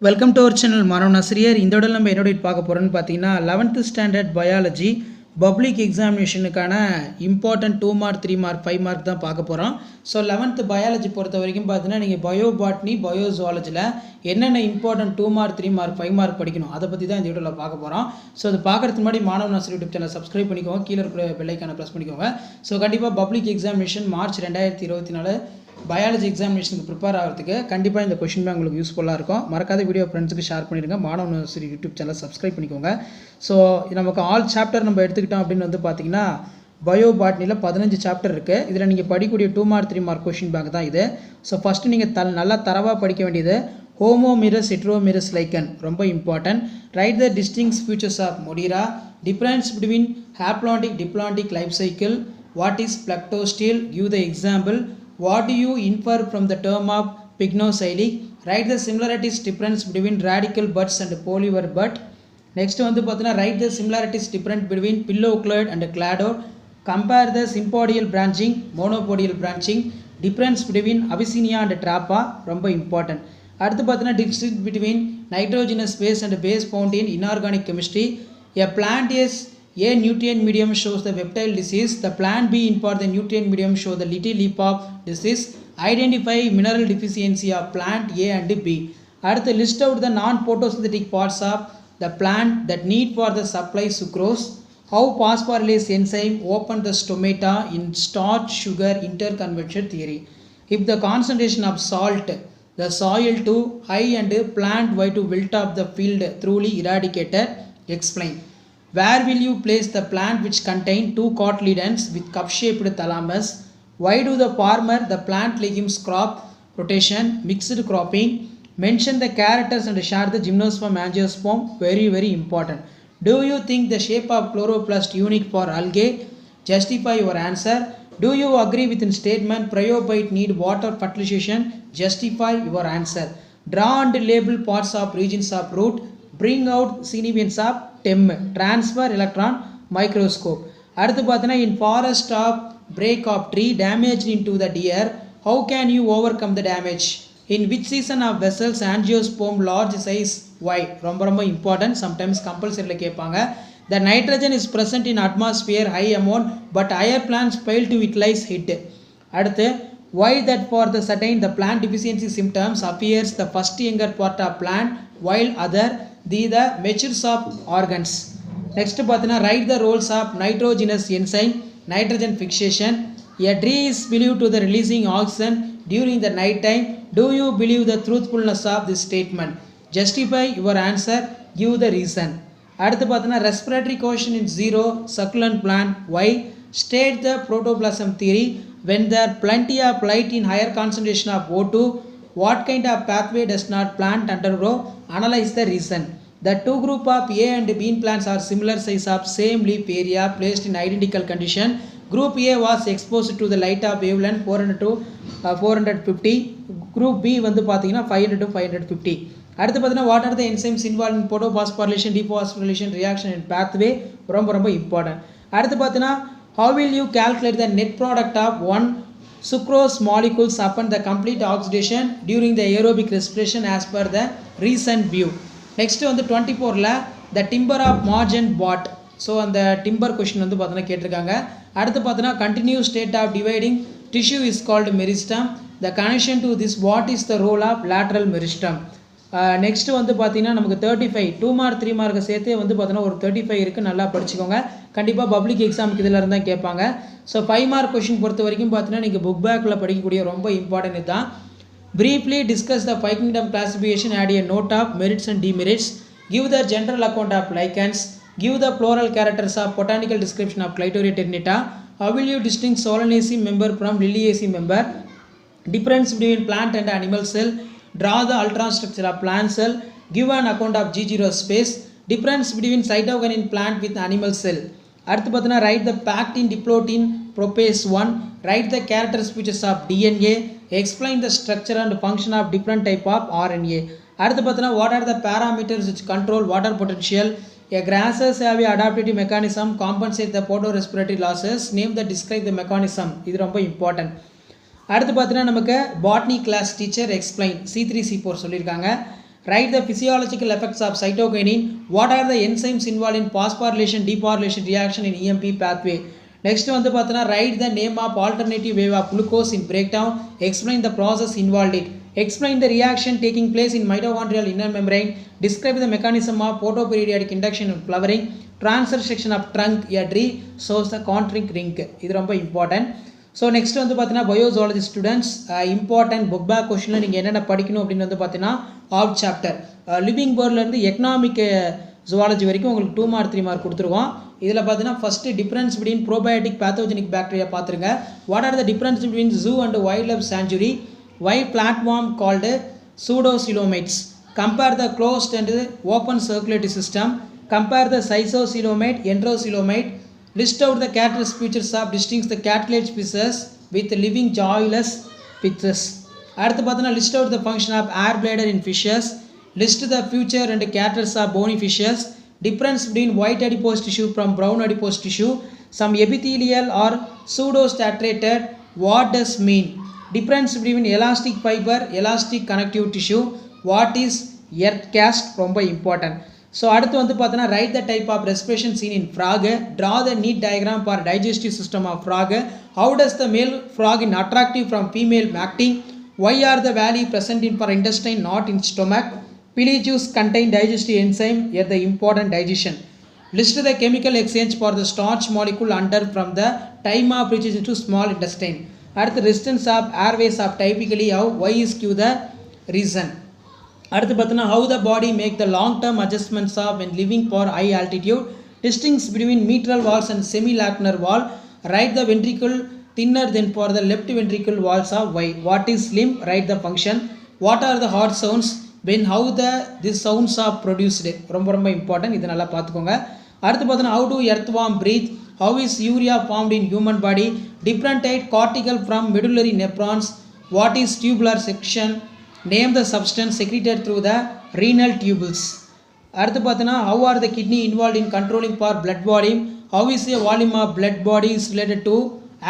Welcome to our channel மாணவன் ஆசிரியர். இந்த உடல் நம்ம என்னோட பார்க்க போகிறோன்னு பார்த்தீங்கன்னா 11th ஸ்டாண்டர்ட் பயாலஜி பப்ளிக் எக்ஸாமினேஷனுக்கான இம்பார்ட்டன்ட் 2 மார்க் 3 மார்க் 5 மார்க் தான் பார்க்க போகிறோம். ஸோ 11th பயாலஜி பொறுத்த வரைக்கும் பார்த்தீங்கன்னா நீங்கள் பயோ பாட்னி பயோ ஜுவாலஜியில் என்னென்ன இம்பார்ட்டன்ட் 2 மார்க் 3 மார்க் 5 மார்க் படிக்கணும் அதை பற்றி தான் இந்த வீடியோவில் பார்க்க போகிறோம். ஸோ அது பார்க்குறதுக்கு முன்னாடி மாணவன் ஆசிரியர் யூடியூப் சேனல் சப்ஸ்கிரைப் பண்ணிக்கோங்க, கீழே இருக்கிற பெல் ஐக்கானை ப்ரெஸ் பண்ணிக்கோங்க. ஸோ கண்டிப்பாக பப்ளிக் எக்ஸாமினேஷன் மார்ச் 2024 பயாலஜி எக்ஸாமினேஷனுக்கு ப்ரிப்பேர் ஆகிறதுக்கு கண்டிப்பாக இந்த கொஷின் பேங்க் உங்களுக்கு யூஸ்ஃபுல்லாக இருக்கும். மறக்காத வீடியோ ஃப்ரெண்ட்ஸுக்கு ஷேர் பண்ணிடுங்க. மாணவன் ஆசிரியர் யூடியூப் சேனல் சப்ஸ்கிரைப் பண்ணிக்கோங்க. ஸோ நமக்கு ஆல் சாப்டர் நம்ம எடுத்துக்கிட்டோம் அப்படின்னு வந்து பார்த்தீங்கன்னா பயோ பாட்னியில் 15 சாப்டர் இருக்குது. இதில் நீங்கள் படிக்கக்கூடிய 2 மார்க் 3 மார்க் கொஷின் பேங்க் தான் இது. ஸோ ஃபஸ்ட்டு நீங்கள் நல்லா தரவாக படிக்க வேண்டியது ஹோமோமிரஸ் ஹெட்ரோமிரஸ் லைக்கன் ரொம்ப important. Write the distinct features of Monera, difference between haplontic diplontic life cycle, what is plectostele, give the example, what do you infer from the term of pycnocylic, write the similarities difference between radical buds and polymer bud. Next வந்து பார்த்தீங்கன்னா write the similarities difference between pillowcloid and cladode, compare the sympodial branching monopodial branching, difference between Abyssinia and Trappa ரொம்ப important. அடுத்து பார்த்தீங்கன்னா distinction between nitrogenous base and base found in inorganic chemistry. A plant is A nutrient medium shows the Wepptile disease, the plant B in part the nutrient medium show the little leaf of disease. Identify mineral deficiency of plant A and B. அடுத்து list out the non-photosynthetic parts of the plant that need for the supply sucrose. How phosphorylase enzyme open the stomata in starch sugar interconversion theory. If the concentration of salt the soil to high and plant why to wilt of the field thoroughly eradicated, explain. Where will you place the plant which contain 2 cotyledons with cup-shaped thalamus? Why do the farmer the plant legumes crop rotation, mixed cropping? Mention the characters and share the gymnosperm angiosperm. Very important. Do you think the shape of chloroplast unique for algae? Justify your answer. Do you agree with the statement bryophyte need water fertilization? Justify your answer. Draw and label parts of regions of root. Bring out significance of stem, transfer electron microscope. அடுத்து பார்த்தீங்கன்னா in forest of break of tree damaged into the deer, how can you overcome the damage? In which season of vessels angiosperm large size why? ரொம்ப important, sometimes compulsory கேட்பாங்க. The nitrogen is present in atmosphere high amount but higher plants fail to utilize it. அடுத்து why that for the certain the plant deficiency symptoms appears the first younger part of plant while other the matures of organs. Next பார்த்தீங்கன்னா write the roles of nitrogenous enzyme, nitrogen fixation. A tree is believed to the releasing oxygen during the night time. Do you believe the truthfulness of this statement? Justify your answer, give the reason. அடுத்து பார்த்தீங்கன்னா respiratory quotient in 0 succulent plant why? State the protoplasm theory. When there are plenty of light in higher concentration of O2, what kind of pathway does not plant undergo? Analyze the reason. The two group of A and B plants are similar size of same leaf area placed in identical condition. Group A was exposed to the light of wavelength 400 to 450. Group B வந்து பார்த்தீங்கன்னா 500 to 550. அடுத்து பார்த்தீங்கன்னா what are the enzymes involved in photophosphorylation, dephosphorylation reaction and pathway ரொம்ப important. அடுத்து பார்த்தீங்கன்னா how will you calculate the net product of one sucrose molecules upon the complete oxidation during the aerobic respiration as per the recent view. Next வந்து 24ல the timber of margin bought. So அந்த timber question வந்து பார்த்தீங்கன்னா கேட்டிருக்காங்க. அடுத்து பார்த்தீங்கன்னா continuous state of dividing tissue is called meristem. The connection to this what is the role of lateral meristem. Next வந்து பார்த்தீங்கன்னா நமக்கு 35 2 மார்க் 3 மார்க்கை சேர்த்தே வந்து பார்த்தீங்கன்னா ஒரு 35 இருக்குது. நல்லா படிச்சுக்கோங்க. கண்டிப்பாக பப்ளிக் எக்ஸாமுக்கு இதில் இருந்தால் கேட்பாங்க. ஸோ 5 மார்க் கொஷின் பொறுத்த வரைக்கும் பார்த்தீங்கன்னா நீங்கள் புக் பேக்கில் படிக்கக்கூடிய ரொம்ப இம்பார்ட்டன்ட் இதுதான். Briefly discuss the 5 kingdom classification, add a note of merits and demerits, give the general account of lichens, give the plural characters of botanical description of Clitoria ternata, how will you distinguish Solanaceae member from Liliaceae member, difference between plant and animal cell, draw the ultron structure of plant cell, give an account of G0 space, difference between cytokinin plant with animal cell. அடுத்து பார்த்தீங்கன்னா write the pactin diplotin propase 1, write the characters features of DNA, explain the structure and function of different type of RNA. அடுத்து பார்த்தீங்கன்னா what are the parameters which control water potential? A grasses have a adaptive mechanism compensate the photorespiratory losses, name the describe the mechanism. இது ரொம்ப important. அடுத்து பார்த்தீங்கன்னா நமக்கு botany class teacher explain C3 C4 சொல்லியிருக்காங்க. Write the physiological effects of cytokinin. What are the enzymes involved in phosphorylation deporylation reaction in EMP pathway? Next வந்து பார்த்தீங்கன்னா write the name of alternative way of glucose in breakdown. Explain the process involved it. Explain the reaction taking place in mitochondrial inner membrane. Describe the mechanism of photoperiodic induction and flowering. Transfer section of trunk a tree shows the concentric ring. இது ரொம்ப important. So next வந்து பார்த்தீங்கன்னா biozoology students important book back கொஸ்டினில் நீங்கள் என்னென்ன படிக்கணும் அப்படின்னு வந்து பார்த்தீங்கன்னா ஆஃப் சாப்டர் லிவிங் பேர்ட்லேருந்து எக்கனாமிக் ஜுவாலஜி வரைக்கும் உங்களுக்கு 2 மார்க் 3 மார்க் கொடுத்துருவோம். இதில் பார்த்தீங்கன்னா first difference between probiotic pathogenic bacteria பார்த்துருங்க. What are the difference between zoo and wild life sanctuary? Why platform called pseudocoelomates? Compare the closed and open circulatory system. Compare the schizocoelomate enterocoelomate. List out the characteristic features of distinct the cartilage fishes with living joyless fishes. அடுத்து பார்த்தீங்கன்னா list out the function of air bladder in fishes. List the feature and characters of bony fishes. Difference between white adipose tissue from brown adipose tissue. Some epithelial or pseudo-saturated. What does mean? Difference between elastic fiber, elastic connective tissue. What is earth cast? ரொம்ப important. So அடுத்து வந்து பார்த்தீங்கன்னா write the type of respiration seen in frog. Draw the neat diagram for digestive system of frog. How does the male frog in attractive from female mating? Why are the value present in for intestine not in stomach? Pelagius contain digestive enzyme at the important digestion. List the chemical exchange for the starch molecule under from the time of preparation to small intestine. அடுத்து resistance of airways of typically how y is q the reason. அடுத்து பார்த்தீங்கன்னா how the body make the long term adjustments of when living for high altitude. Distinction between mitral valves and semilacunar valve. Write the ventricle thinner than for the left ventricle valves of why. What is limb? Write the function. What are the heart sounds? When how these sounds are produced? ரொம்ப ரொம்ப important, இது நல்லா பார்த்துக்கோங்க. அடுத்து பார்த்தீங்கன்னா how do earthworm breathe? How is urea formed in human body? Differentiate cortical from medullary nephrons. What is tubular section? Name the substance secreted through the renal tubules. அடுத்து பார்த்தீங்கன்னா how are the kidney involved in controlling for blood volume? How is a volume of blood body is related to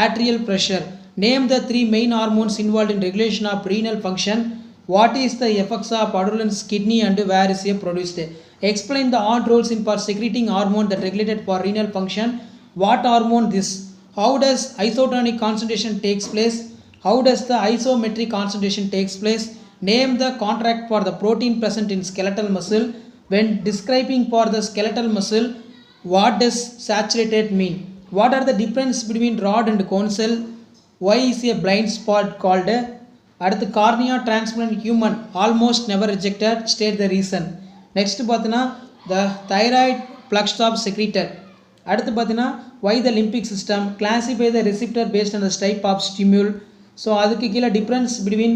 arterial pressure? Name the 3 main hormones involved in regulation of renal function. What is the effects of adolescence kidney and where is it produced? Explain the odd roles in for secreting hormone that regulated for renal function. What hormone this? How does isotonic concentration takes place? How does the isometric concentration takes place? Name the contract for the protein present in skeletal muscle. When describing for the skeletal muscle, what does saturated mean? What are the difference between rod and cone cell? Why is a blind spot called? அடுத்து cornea transplant human almost never rejected. State the reason. Next பார்த்தீங்கன்னா the thyroid flux of secreted. அடுத்து பார்த்தீங்கன்னா why the limbic system? Classify the receptor based on the type of stimuli. So அதுக்கு கீழே difference between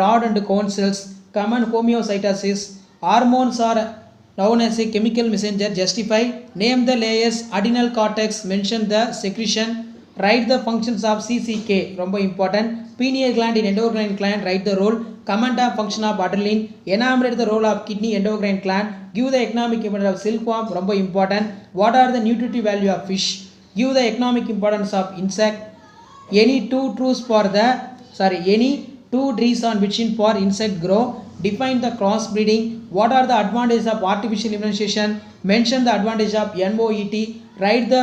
rod and cone cells. Common homeocytosis. Hormones are known as a chemical messenger. Justify. Name the layers. Adrenal cortex. Mention the secretion. Write the functions of CCK. ரொம்ப important. Pineal gland in endocrine gland. Write the role. Comment on function of adrenaline. Enumerate the role of kidney endocrine gland. Give the economic importance of silkworm. ரொம்ப important. What are the nutritive value of fish? Give the economic importance of insect. Any two trees on which for insect grow. Define the crossbreeding. What are the advantages of artificial insemination? Mention the advantage of NOET. Write the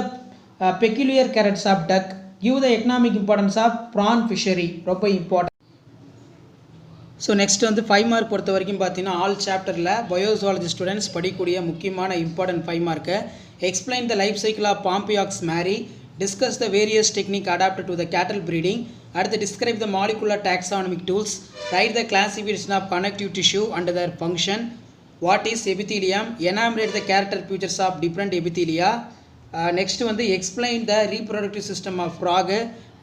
peculiar characters of duck. Give the economic importance of prawn fishery. ரொம்ப important. So next வந்து 5 mark பொறுத்த வரைக்கும் பார்த்தீங்கன்னா all சாப்டரில் பயோசாலஜி students படிக்கக்கூடிய முக்கியமான important 5 mark. Explain the life cycle of Bombyx mori. Discuss the various technique adapted to the cattle breeding. அடுத்து describe the molecular taxonomic tools. Write the classification of connective tissue and their function. What is epithelium? Enumerate the character features of different epithelia. Next வந்து explain the reproductive system of frog.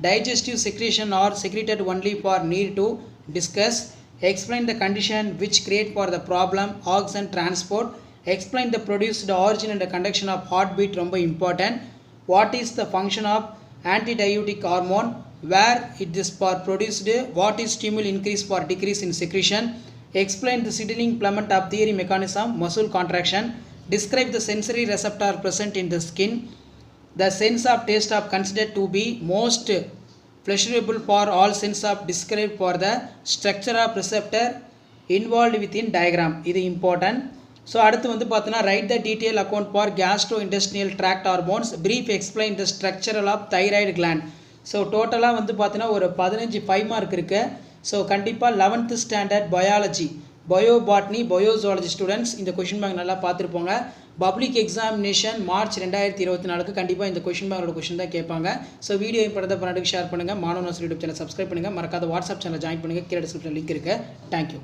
Digestive secretion are secreted only for need to discuss. Explain the condition which create for the problem oxygen transport. Explain the produced origin and the conduction of heartbeat. ரொம்ப important. What is the function of antidiuretic hormone? Where it is for produced? What is stimuli increase for decrease in secretion? Explain the seedling plummet of theory mechanism muscle contraction. Describe the sensory receptor present in the skin. The sense of taste of considered to be most pleasurable for all sense of described for the structure of receptor. Involved within diagram இது important. So அடுத்து வந்து பார்த்தோன்னா write the detail account for gastro intestinal tract hormones brief explain the structural of thyroid gland. So டோட்டலாக வந்து பார்த்தீங்கன்னா ஒரு 15 5 mark இருக்குது. So கண்டிப்பாக 11th standard biology bio botany பயோசாலஜி students இந்த கொஷின் பேங்க் நல்லா பார்த்துருப்போங்க. பப்ளிக் எக்ஸாமினேஷன் மார்ச் 2024 கண்டிப்பாக இந்த கொஷின் பேங்கோட கொஷின் தான் கேட்பாங்க. ஸோ வீடியோ படத்தை பண்ணாட்டுக்கு ஷேர் பண்ணுங்கள். மாணவன் யூடியூப் சேனல் சப்ஸ்கிரைப் பண்ணுங்கள். மறக்காத வாட்ஸ்அப் சேனல் ஜாயின் பண்ணுங்கள். கீழே டிஸ்கிரிப்ஷன் லிங்க் இருக்குது. தேங்க்யூ.